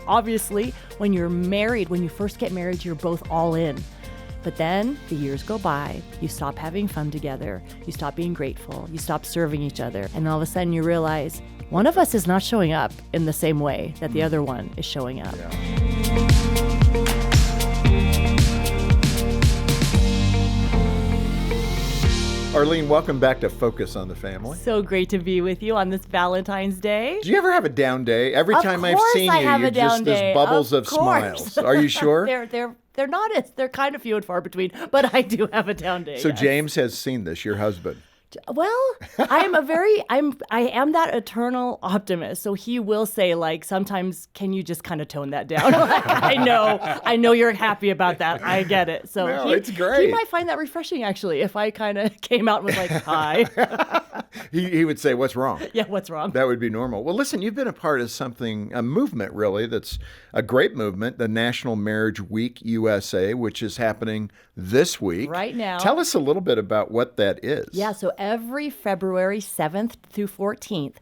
obviously, when you're married, when you first get married, you're both all in. But then the years go by, you stop having fun together, you stop being grateful, you stop serving each other, and all of a sudden you realize one of us is not showing up in the same way that the other one is showing up. Yeah. Arlene, welcome back to Focus on the Family. So great to be with you on this Valentine's Day. Do you ever have a down day? Every time I've seen you, you're just as bubbles of smiles. Are you sure? They're not. They're kind of few and far between, but I do have a down day. So yes. James has seen this, your husband. Well, I am that eternal optimist. So he will say, like, sometimes, can you just kind of tone that down? Like, I know you're happy about that. I get it. So no, it's great. He might find that refreshing, actually, if I kind of came out and was like, hi. He would say, what's wrong? Yeah, what's wrong? That would be normal. Well, listen, you've been a part of something, a movement, really, that's a great movement, the National Marriage Week USA, which is happening this week. Right now. Tell us a little bit about what that is. Yeah, so every February 7th through 14th,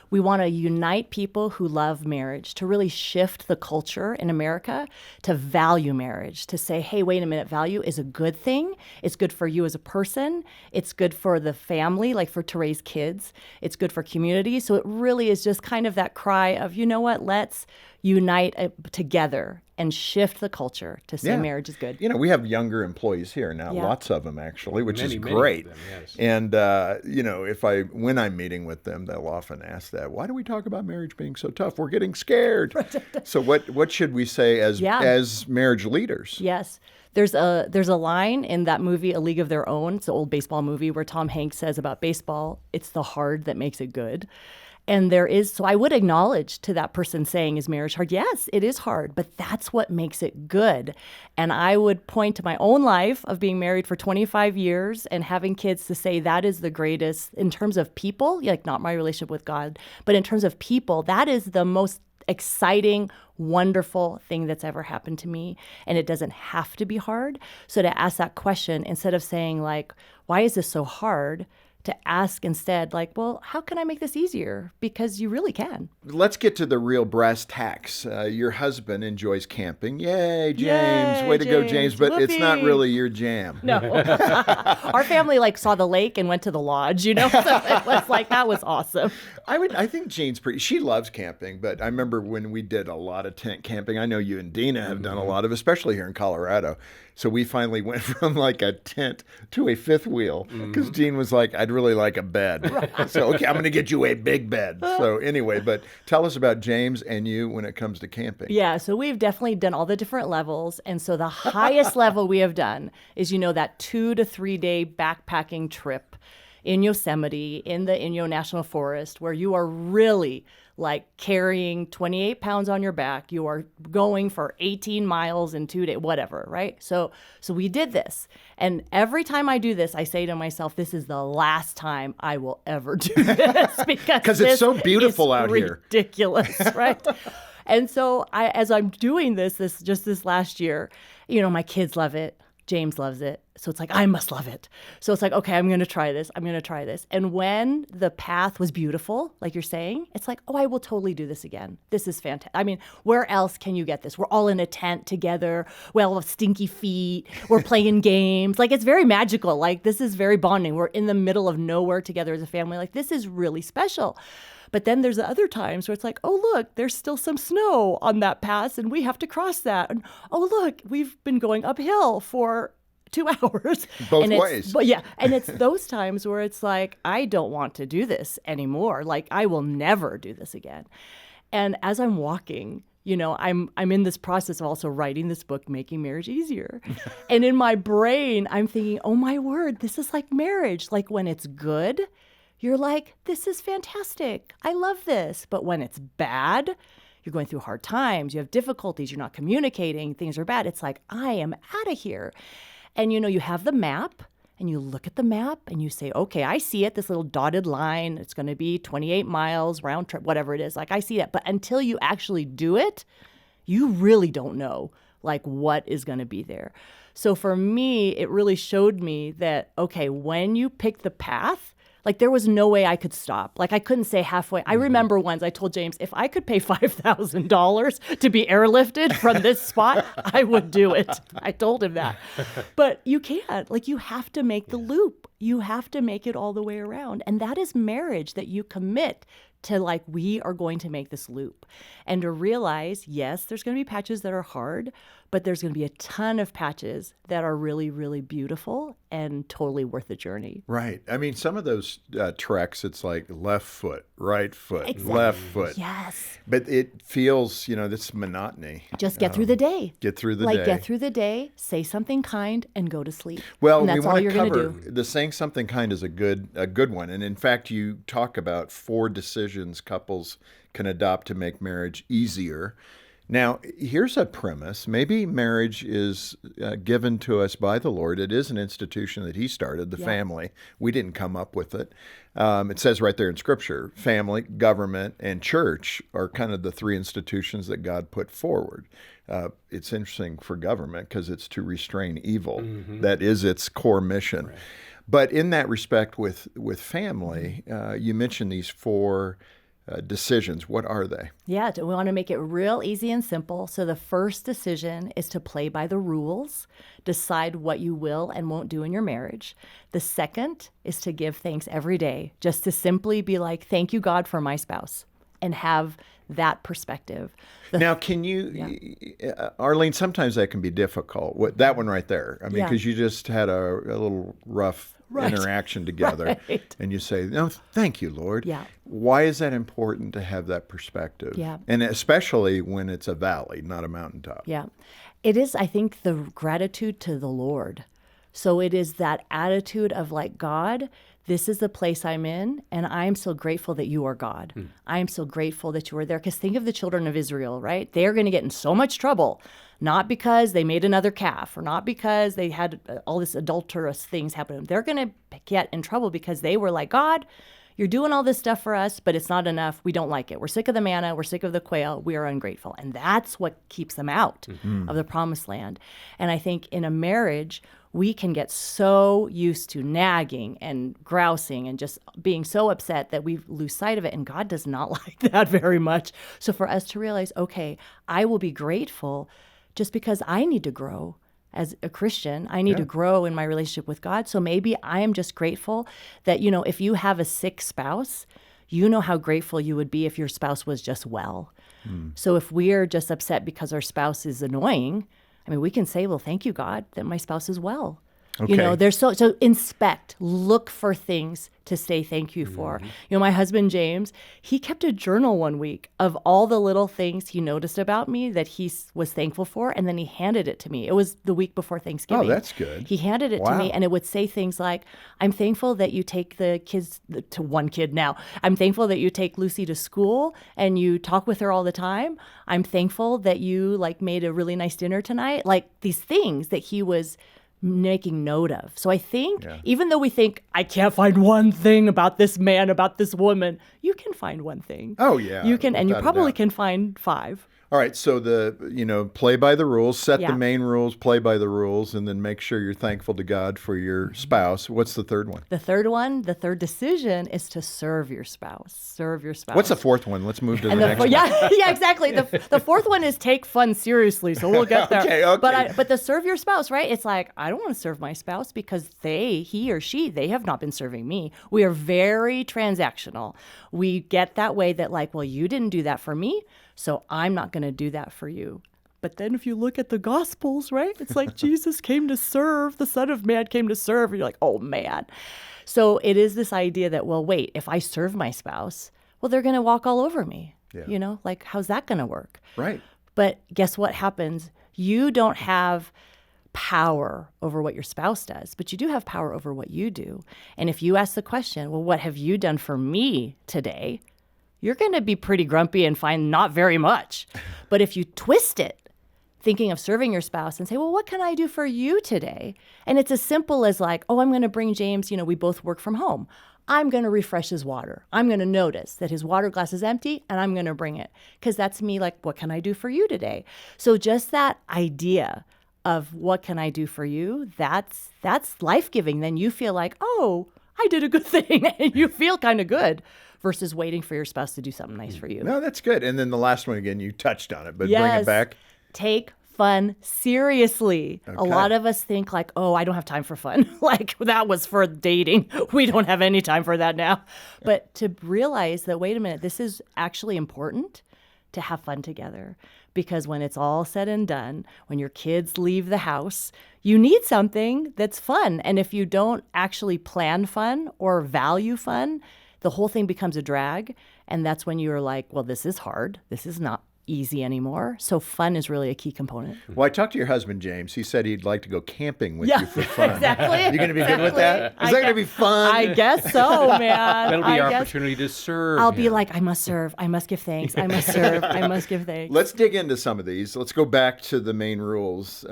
we want to unite people who love marriage, to really shift the culture in America to value marriage, to say, hey, wait a minute, value is a good thing. It's good for you as a person. It's good for the family, like to raise kids. It's good for community. So it really is just kind of that cry of, you know what, let's unite together and shift the culture to say marriage is good. You know, we have younger employees here now, lots of them actually, which is great. Many of them, yes. And, you know, when I'm meeting with them, they'll often ask that, why do we talk about marriage being so tough? We're getting scared. So what should we say as marriage leaders? Yes. There's a line in that movie, A League of Their Own. It's an old baseball movie where Tom Hanks says about baseball, it's the hard that makes it good. And so I would acknowledge to that person saying, is marriage hard? Yes, it is hard, but that's what makes it good. And I would point to my own life of being married for 25 years and having kids to say that is the greatest in terms of people, like not my relationship with God, but in terms of people, that is the most exciting, wonderful thing that's ever happened to me. And it doesn't have to be hard. So to ask that question, instead of saying like, why is this so hard? To ask instead, like, well, how can I make this easier? Because you really can. Let's get to the real brass tacks. Your husband enjoys camping. Yay, James. Yay, Way to go, James. But Whoopee. It's not really your jam. No. Our family saw the lake and went to the lodge, you know? So it was like, that was awesome. I think Jean's she loves camping, but I remember when we did a lot of tent camping. I know you and Dina have done a lot of, especially here in Colorado. So we finally went from like a tent to a fifth wheel because Jean was like, I'd really like a bed. Right. So, okay, I'm going to get you a big bed. So anyway, but tell us about James and you when it comes to camping. Yeah, so we've definitely done all the different levels. And so the highest level we have done is, that 2 to 3 day backpacking trip in Yosemite, in the Inyo National Forest, where you are really like carrying 28 pounds on your back. You are going for 18 miles in 2 days, whatever, right? So we did this. And every time I do this, I say to myself, this is the last time I will ever do this because it's so beautiful out here. Ridiculous, right? And so as I'm doing this last year, my kids love it. James loves it. So it's like, I must love it. So it's like, okay, I'm going to try this. And when the path was beautiful, like you're saying, it's like, oh, I will totally do this again. This is fantastic. I mean, where else can you get this? We're all in a tent together. We all have stinky feet. We're playing games. Like, it's very magical. Like, this is very bonding. We're in the middle of nowhere together as a family. Like, this is really special. But then there's other times where it's like, oh, look, there's still some snow on that pass and we have to cross that. And oh, look, we've been going uphill for 2 hours. Both ways. But yeah. And it's those times where it's like, I don't want to do this anymore. Like, I will never do this again. And as I'm walking, I'm in this process of also writing this book, Making Marriage Easier. And in my brain, I'm thinking, oh my word, this is like marriage. Like, when it's good, you're like, this is fantastic. I love this. But when it's bad, you're going through hard times, you have difficulties, you're not communicating, things are bad. It's like, I am out of here. And, you have the map and you look at the map and you say, okay, I see it, this little dotted line. It's going to be 28 miles round trip, whatever it is. Like, I see that. But until you actually do it, you really don't know, like, what is going to be there. So for me, it really showed me that, okay, when you pick the path, Like there was no way I could stop. Like I couldn't say halfway. I remember once I told James, if I could pay $5,000 to be airlifted from this spot, I would do it. I told him that. But you can't. Like you have to make the loop. You have to make it all the way around. And that is marriage, that you commit to like, we are going to make this loop. And to realize, yes, there's going to be patches that are hard, but there's going to be a ton of patches that are really, really beautiful and totally worth the journey. Right. I mean, some of those treks, it's like left foot, right foot, Exactly. left foot. Yes. But it feels, this monotony. Just get through the day. Get through the like day. get through the day, say something kind, and go to sleep. Well, and we that's all want to you're going cover to do. the saying something kind is a good one. And in fact, you talk about 4 decisions couples can adopt to make marriage easier. Now, here's a premise. Maybe marriage is given to us by the Lord. It is an institution that he started, the family. We didn't come up with it. It says right there in Scripture, family, government, and church are kind of the 3 institutions that God put forward. It's interesting for government because it's to restrain evil. That is its core mission. Right. But in that respect with family, you mentioned these 4 decisions. What are they? Yeah, we want to make it real easy and simple. So the first decision is to play by the rules, decide what you will and won't do in your marriage. The second is to give thanks every day, just to simply be like, thank you, God, for my spouse, and have that perspective. Now, can you, Arlene, sometimes that can be difficult. That one right there. I mean, because you just had a little rough interaction together. Right. And you say, no, thank you, Lord. Yeah. Why is that important to have that perspective? Yeah. And especially when it's a valley, not a mountaintop. Yeah. It is, I think, the gratitude to the Lord. So it is that attitude of like, God, this is the place I'm in, and I'm so grateful that you are God. I'm so grateful that you are there. Because think of the children of Israel, right? They're going to get in so much trouble, not because they made another calf or not because they had all this adulterous things happen. They're going to get in trouble because they were like, God, you're doing all this stuff for us, but it's not enough. We don't like it. We're sick of the manna. We're sick of the quail. We are ungrateful. And that's what keeps them out of the promised land. And I think in a marriage, we can get so used to nagging and grousing and just being so upset that we lose sight of it. And God does not like that very much. So for us to realize, okay, I will be grateful just because I need to grow. As a Christian, I need to grow in my relationship with God. So maybe I am just grateful that, if you have a sick spouse, you know how grateful you would be if your spouse was just well. So if we're just upset because our spouse is annoying, I mean, we can say, well, thank you, God, that my spouse is well. Okay. There's so inspect, look for things to say thank you for. My husband, James, he kept a journal one week of all the little things he noticed about me that he was thankful for, and then he handed it to me. It was the week before Thanksgiving. Oh, that's good. He handed it to me, and it would say things like, I'm thankful that you take the kids, to one kid now, I'm thankful that you take Lucy to school and you talk with her all the time. I'm thankful that you made a really nice dinner tonight. Like these things that he was making note of. So I think even though we think, I can't find one thing about this man, about this woman, you can find one thing. Oh, yeah. You can, and you probably can find 5. All right, so play by the rules, set the main rules, play by the rules, and then make sure you're thankful to God for your spouse. What's the third one? The third decision is to serve your spouse. Serve your spouse. What's the fourth one? Let's move to the next one. Yeah, exactly. The fourth one is take fun seriously, so we'll get there. Okay. But the serve your spouse, right? It's like, I don't want to serve my spouse because he or she, they have not been serving me. We are very transactional. We get that way that well, you didn't do that for me, so I'm not going to do that for you. But then if you look at the Gospels, right, it's like Jesus came to serve, the Son of Man came to serve. And you're like, oh, man. So it is this idea that, well, wait, if I serve my spouse, well, they're going to walk all over me. Yeah. How's that going to work? Right. But guess what happens? You don't have power over what your spouse does, but you do have power over what you do. And if you ask the question, well, what have you done for me today? You're going to be pretty grumpy and find not very much. But if you twist it, thinking of serving your spouse and say, well, what can I do for you today? And it's as simple as I'm going to bring James, we both work from home. I'm going to refresh his water. I'm going to notice that his water glass is empty and I'm going to bring it because that's me what can I do for you today? So just that idea of what can I do for you, that's life-giving. Then you feel like, oh, I did a good thing. And you feel kind of good versus waiting for your spouse to do something nice for you. No, that's good. And then the last one, again, you touched on it, but bring Yes. it back. Take fun seriously. Okay. A lot of us think like, oh, I don't have time for fun. Like that was for dating. We don't have any time for that now. But to realize that, wait a minute, this is actually important to have fun together. Because when it's all said and done, when your kids leave the house, you need something that's fun. And if you don't actually plan fun or value fun, the whole thing becomes a drag. And that's when you're like, well, this is hard. This is not easy anymore. So fun is really a key component. Well, I talked to your husband, James. He said he'd like to go camping with you for fun. Exactly. You going to be good with that? Is that going to be fun? I guess so, man. That'll be I our guess opportunity to serve. I'll be him. like, I must serve. I must give thanks. I must serve. I must give thanks. Let's dig into some of these. Let's go back to the main rules.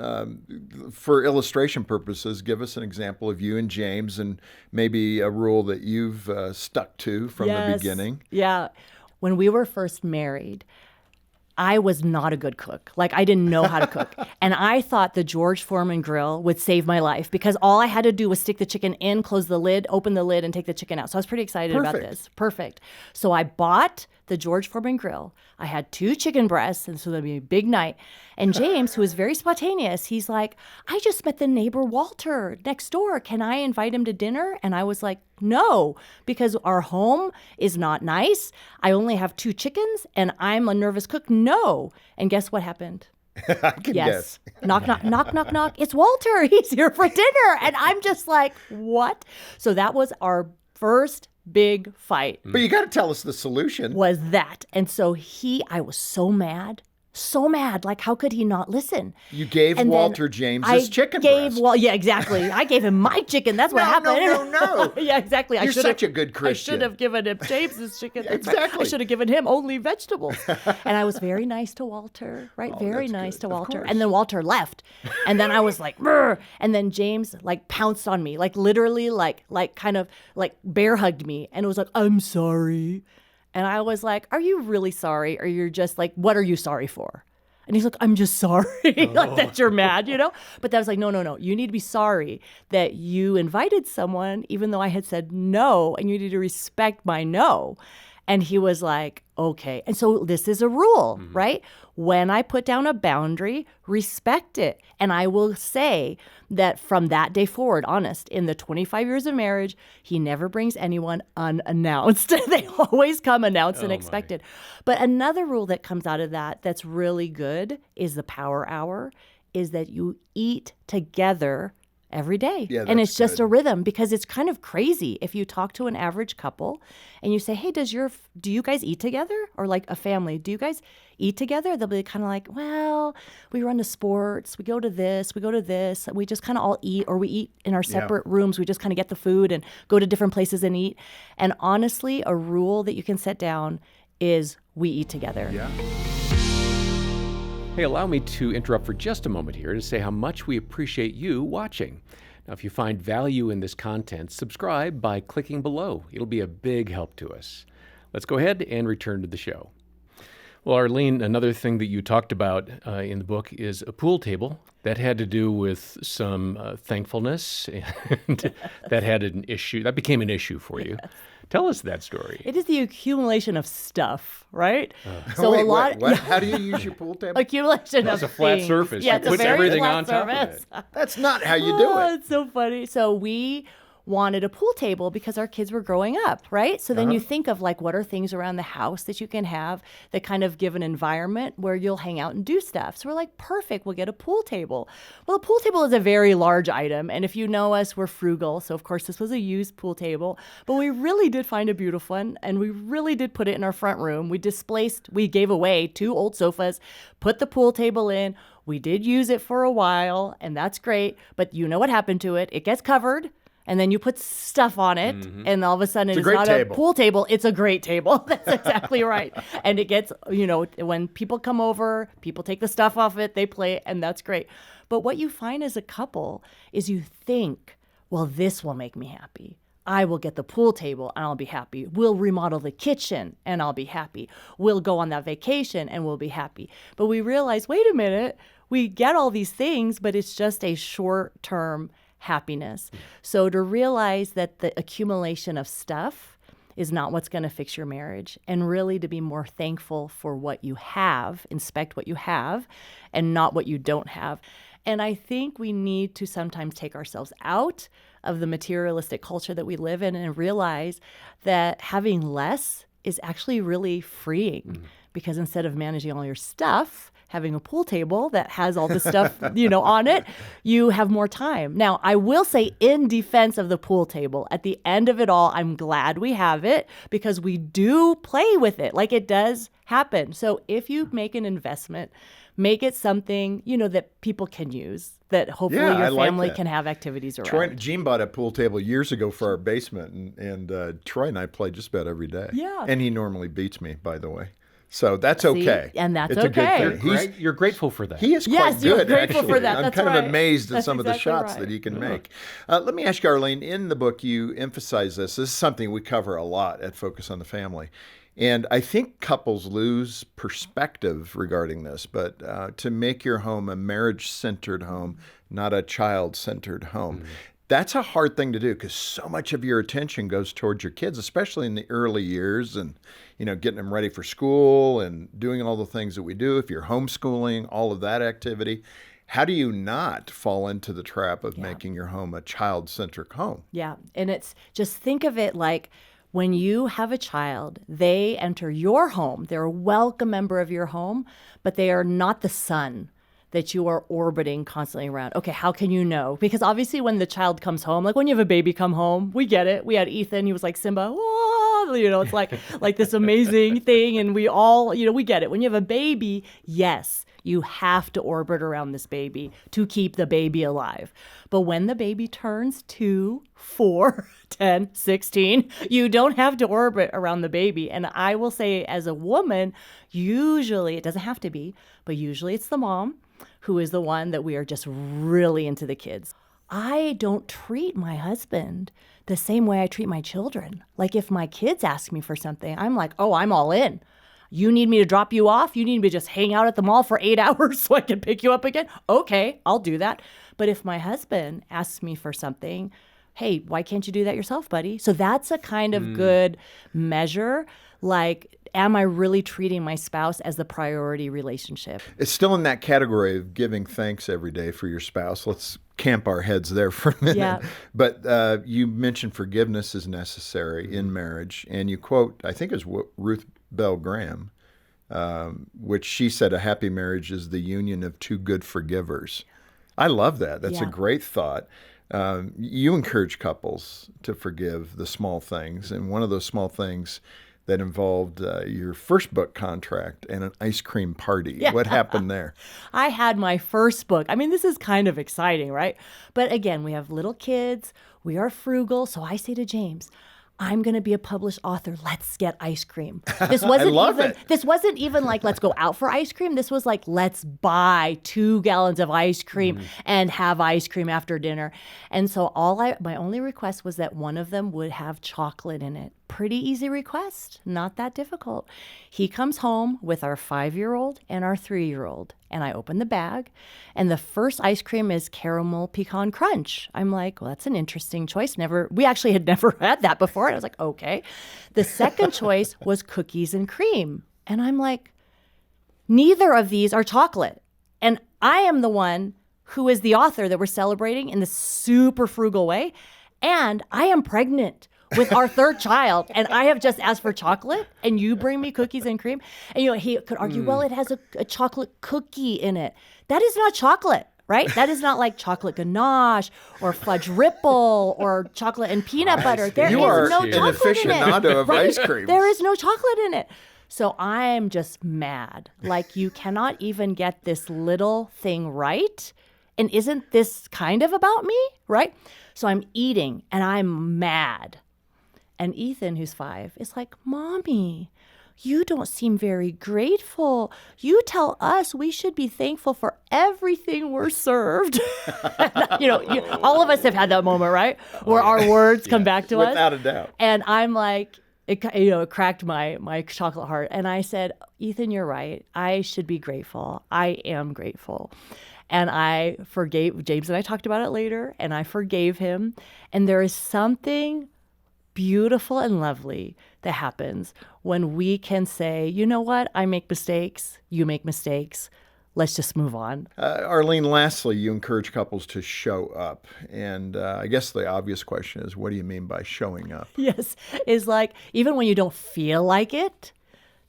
For illustration purposes, give us an example of you and James and maybe a rule that you've stuck to from the beginning. Yeah. When we were first married, I was not a good cook. Like, I didn't know how to cook. And I thought the George Foreman grill would save my life because all I had to do was stick the chicken in, close the lid, open the lid, and take the chicken out. So I was pretty excited about this. Perfect. So I bought the George Foreman grill. I had 2 chicken breasts, and so that'd be a big night. And James, who is very spontaneous, he's like, I just met the neighbor Walter next door. Can I invite him to dinner? And I was like, no, because our home is not nice. I only have 2 chickens, and I'm a nervous cook. No. And guess what happened? I can guess. Knock, knock, knock, knock, knock. It's Walter. He's here for dinner. And I'm just like, what? So that was our first big fight. But you got to tell us the solution. Was that. And so I was so mad. So mad. Like, how could he not listen? You gave And then Walter James's chicken breast. Well, yeah, exactly. I gave him my chicken. That's what happened. No. Yeah, exactly. You're such a good Christian. I should have given him James's chicken. Exactly. I should have given him only vegetables. And I was very nice to Walter, right? Very that's nice good. to Of Walter. course. And then Walter left. And then I was like, brr. And then James like pounced on me, like literally like kind of like bear hugged me. And it was like, I'm sorry. And I was like, are you really sorry? Or you're just like, what are you sorry for? And he's like, I'm just sorry, like that you're mad, you know? But that was like, no. You need to be sorry that you invited someone, even though I had said no, and you need to respect my no. And he was like, okay. And so this is a rule, right? When I put down a boundary, respect it. And I will say that from that day forward, honest, in the 25 years of marriage, he never brings anyone unannounced. They always come announced and expected. But another rule that comes out of that that's really good is the power hour, is that you eat together every day. Yeah, and that's it's just good. a rhythm, because it's kind of crazy if you talk to an average couple and you say, hey, do you guys eat together? Or like a family, do you guys eat together? They'll be kind of like, well, we run to sports, we go to this, we just kind of all eat, or we eat in our separate rooms. We just kind of get the food and go to different places and eat. And honestly, a rule that you can set down is we eat together. Yeah. Hey, allow me to interrupt for just a moment here to say how much we appreciate you watching. Now, if you find value in this content, subscribe by clicking below. It'll be a big help to us. Let's go ahead and return to the show. Well, Arlene, another thing that you talked about in the book is a pool table. That had to do with some thankfulness, and that became an issue for you. Tell us that story. It is the accumulation of stuff, right? Wait, what? How do you use your pool table? Accumulation of It's a flat things. surface. Yeah, You it's a put very everything flat on top of surface. it. That's not how you do Oh, it. it's so funny. So we wanted a pool table because our kids were growing up, right? So then you think of like, what are things around the house that you can have that kind of give an environment where you'll hang out and do stuff. So we're like, perfect, we'll get a pool table. Well, a pool table is a very large item. And if you know us, we're frugal. So of course, this was a used pool table, but we really did find a beautiful one. And we really did put it in our front room. We gave away 2 old sofas, put the pool table in. We did use it for a while, and that's great. But you know what happened to it? It gets covered. And then you put stuff on it, and all of a sudden it's great not table. a pool table, it's a great table. That's exactly right. And it gets, when people come over, people take the stuff off it, they play it, and that's great. But what you find as a couple is you think, well, this will make me happy. I will get the pool table and I'll be happy. We'll remodel the kitchen and I'll be happy. We'll go on that vacation and we'll be happy. But we realize, wait a minute, we get all these things, but it's just a short-term happiness. So to realize that the accumulation of stuff is not what's going to fix your marriage, and really to be more thankful for what you have, inspect what you have, and not what you don't have. And I think we need to sometimes take ourselves out of the materialistic culture that we live in and realize that having less is actually really freeing, because instead of managing all your stuff, having a pool table that has all the stuff, on it, you have more time. Now, I will say, in defense of the pool table, at the end of it all, I'm glad we have it because we do play with it. Like, it does happen. So if you make an investment, make it something, that people can use, that hopefully Yeah, I your like family that. can have activities around. Troy, Gene bought a pool table years ago for our basement, and Troy and I play just about every day. Yeah. And he normally beats me, by the way. So that's okay. And that's it's okay. A good thing. You're grateful for that. He is quite Yes, you're good, grateful actually. for that. I'm That's kind of right. amazed at That's some of the exactly shots right. that he can make. Let me ask you, Arlene, in the book you emphasize this. This is something we cover a lot at Focus on the Family. And I think couples lose perspective regarding this, but to make your home a marriage-centered home, not a child-centered home. That's a hard thing to do because so much of your attention goes towards your kids, especially in the early years, and getting them ready for school and doing all the things that we do. If you're homeschooling, all of that activity, how do you not fall into the trap of making your home a child-centric home? Yeah, and it's just think of it like when you have a child, they enter your home. They're a welcome member of your home, but they are not the sun that you are orbiting constantly around. Okay, how can you know? Because obviously when the child comes home, like when you have a baby come home, we get it. We had Ethan, he was like Simba, whoa, it's like this amazing thing. And we all, we get it. When you have a baby, yes, you have to orbit around this baby to keep the baby alive. But when the baby turns 2, 4, 10, 16, you don't have to orbit around the baby. And I will say, as a woman, usually, it doesn't have to be, but usually it's the mom who is the one that we are just really into the kids. I don't treat my husband the same way I treat my children. Like if my kids ask me for something, I'm like, oh, I'm all in. You need me to drop you off? You need me to just hang out at the mall for 8 hours so I can pick you up again? Okay, I'll do that. But if my husband asks me for something, hey, why can't you do that yourself, buddy? So that's a kind of good measure. Like, am I really treating my spouse as the priority relationship? It's still in that category of giving thanks every day for your spouse. Let's camp our heads there for a minute. Yeah. But you mentioned forgiveness is necessary in marriage. And you quote, I think it was Ruth Bell Graham, which she said, a happy marriage is the union of two good forgivers. I love that. That's a great thought. You encourage couples to forgive the small things. And one of those small things that involved your first book contract and an ice cream party. Yeah. What happened there? I had my first book. I mean, this is kind of exciting, right? But again, we have little kids. We are frugal. So I say to James, I'm going to be a published author. Let's get ice cream. This wasn't This wasn't even like, let's go out for ice cream. This was like, let's buy 2 gallons of ice cream and have ice cream after dinner. And so my only request was that one of them would have chocolate in it. Pretty easy request, not that difficult. He comes home with our 5-year-old and our 3-year-old, and I open the bag, and the first ice cream is caramel pecan crunch. I'm like, well, that's an interesting choice. We actually had never had that before. And I was like, okay. The second choice was cookies and cream. And I'm like, neither of these are chocolate. And I am the one who is the author that we're celebrating in this super frugal way. And I am pregnant with our third child, and I have just asked for chocolate, and you bring me cookies and cream. And he could argue, well, it has a chocolate cookie in it. That is not chocolate, right? That is not like chocolate ganache or fudge ripple or chocolate and peanut butter. There is no chocolate in it. You are an aficionado of ice cream. There is no chocolate in it. So I'm just mad. Like, you cannot even get this little thing right. And isn't this kind of about me, right? So I'm eating, and I'm mad. And Ethan, who's 5, is like, Mommy, you don't seem very grateful. You tell us we should be thankful for everything we're served. All of us have had that moment, right? Where our words come back to us. Without a doubt. And I'm like, it cracked my chocolate heart. And I said, Ethan, you're right. I should be grateful. I am grateful. And I forgave, James and I talked about it later, and I forgave him. And there is something beautiful and lovely that happens when we can say, you know what, I make mistakes, you make mistakes. Let's just move on. Arlene, lastly, you encourage couples to show up. And I guess the obvious question is, what do you mean by showing up? Yes, is like, even when you don't feel like it,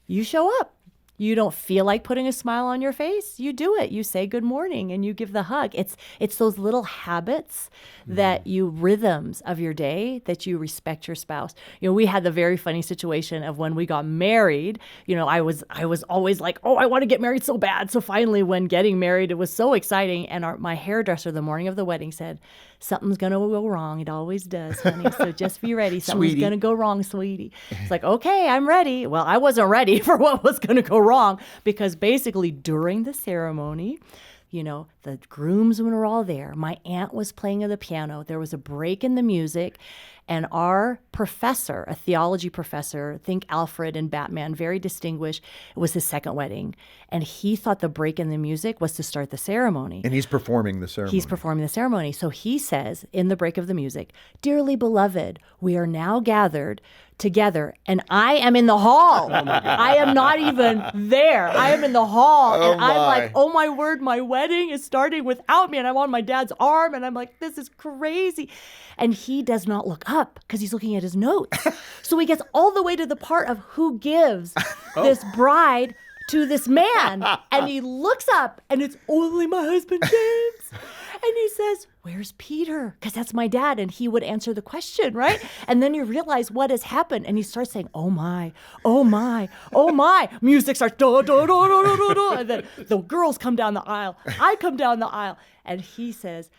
you show up. You don't feel like putting a smile on your face, you do it. You say good morning and you give the hug. It's those little habits that rhythms of your day that you respect your spouse. We had the very funny situation of when we got married. I was always like, oh, I want to get married so bad. So finally, when getting married, it was so exciting. And my hairdresser the morning of the wedding said, something's going to go wrong. It always does, honey. So just be ready. Something's going to go wrong, sweetie. It's like, okay, I'm ready. Well, I wasn't ready for what was going to go wrong, because basically during the ceremony, the groomsmen were all there. My aunt was playing the piano. There was a break in the music. And our professor, a theology professor, think Alfred and Batman, very distinguished, it was his second wedding. And he thought the break in the music was to start the ceremony. And he's performing the ceremony. He's performing the ceremony. So he says in the break of the music, "Dearly beloved, we are now gathered together, and I am in the hall." I am not even there. I am in the hall. Oh, and I'm my. like, oh my word, my wedding is starting without me. And I'm on my dad's arm. And I'm like, this is crazy. And he does not look up because he's looking at his notes. So he gets all the way to the part of who gives this bride to this man. And he looks up and it's only my husband, James. And he says, "Where's Peter?" Because that's my dad. And he would answer the question, right? And then you realize what has happened. And he starts saying, "Oh my, oh my, oh my." Music starts, da, da, da, da, da, da, da. And then the girls come down the aisle. I come down the aisle. And he says,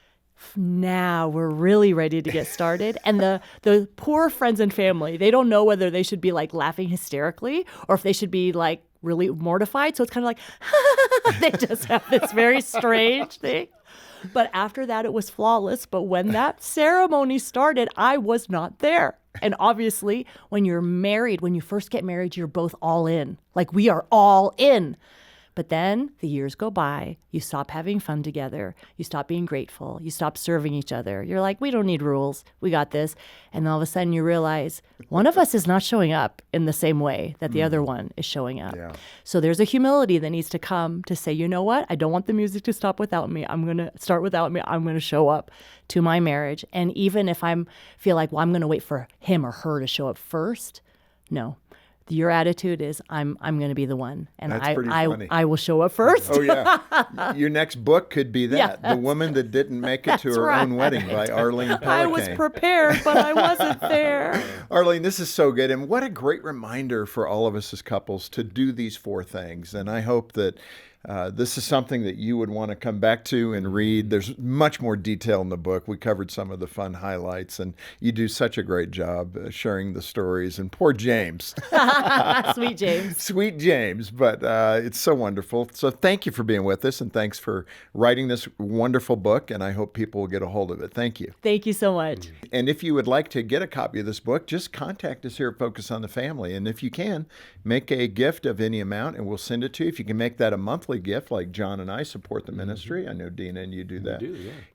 "Now we're really ready to get started." And the poor friends and family, they don't know whether they should be like laughing hysterically or if they should be like really mortified. So it's kind of like, they just have this very strange thing. But after that, it was flawless. But when that ceremony started, I was not there. And obviously, when you're married, when you first get married, you're both all in. Like, we are all in. But then the years go by, you stop having fun together, you stop being grateful, you stop serving each other. You're like, we don't need rules, we got this. And all of a sudden you realize one of us is not showing up in the same way that the other one is showing up. Yeah. So there's a humility that needs to come to say, you know what? I don't want the music to stop without me. I'm going to start without me. I'm going to show up to my marriage. And even if feel like, well, I'm going to wait for him or her to show up first, no. Your attitude is, I'm going to be the one, and I will show up first. Oh yeah, your next book could be that, The Woman That Didn't Make It to Her Own Wedding by Arlene Pellicane. I was prepared, but I wasn't there. Arlene, this is so good, and what a great reminder for all of us as couples to do these four things. And I hope that this is something that you would want to come back to and read. There's much more detail in the book. We covered some of the fun highlights, and you do such a great job sharing the stories. And poor James. Sweet James. Sweet James, but it's so wonderful. So thank you for being with us, and thanks for writing this wonderful book, and I hope people will get a hold of it. Thank you. Thank you so much. And if you would like to get a copy of this book, just contact us here at Focus on the Family. And if you can, make a gift of any amount, and we'll send it to you. If you can make that a monthly gift, like John and I support the ministry. I know Dina and you do that,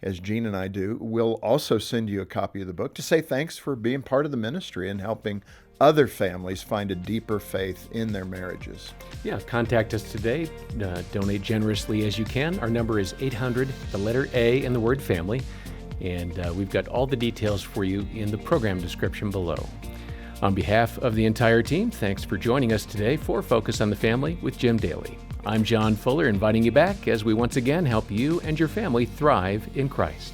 as Gene and I do. We'll also send you a copy of the book to say thanks for being part of the ministry and helping other families find a deeper faith in their marriages. Yeah, contact us today. Donate generously as you can. Our number is 800, the letter A and the word family. And we've got all the details for you in the program description below. On behalf of the entire team, thanks for joining us today for Focus on the Family with Jim Daly. I'm John Fuller, inviting you back as we once again help you and your family thrive in Christ.